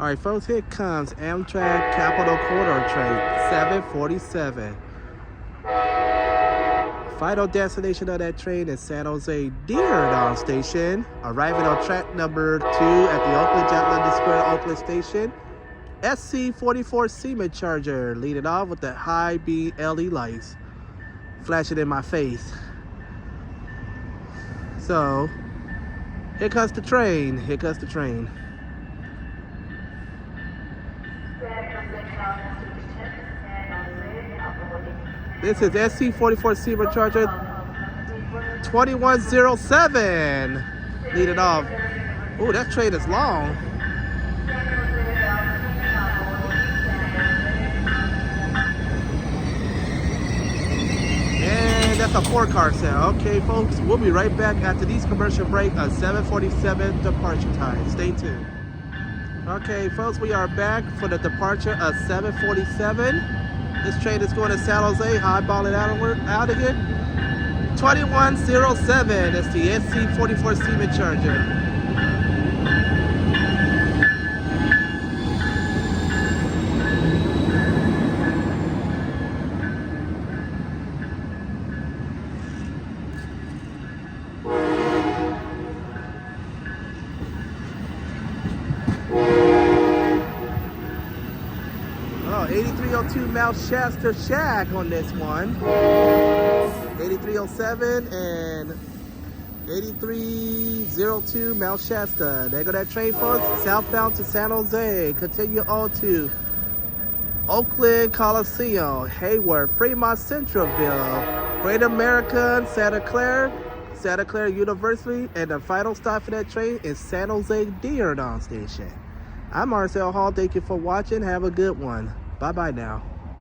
All right, folks, here comes Amtrak Capital Corridor train 747. Final destination of that train is San Jose Dearborn Station. Arriving on track number 2 at the Oakland London Square Oakland Station. SC44 Siemens Charger leading off with the high beam LED lights flashing in my face. So, here comes the train. Here comes the train. This is SC44 Siemens Charger 2107 leading off. Oh, that train is long. And that's a 4-car set. Okay, folks, we'll be right back after these commercial break on 747 departure time. Stay tuned. Okay, folks, we are back for the departure of 747. This train is going to San Jose, highballing out of here. 2107, that's the SC44 Siemens Charger. Oh, 8302 Mount Shasta Shack on this one. 8307 and 8302 Mount Shasta. There go that train, folks. Southbound to San Jose. Continue on to Oakland Coliseum, Hayward, Fremont Centralville, Great American, Santa Clara University, and the final stop for that train is San Jose Dearborn Station. I'm Marcel Hall. Thank you for watching. Have a good one. Bye-bye now.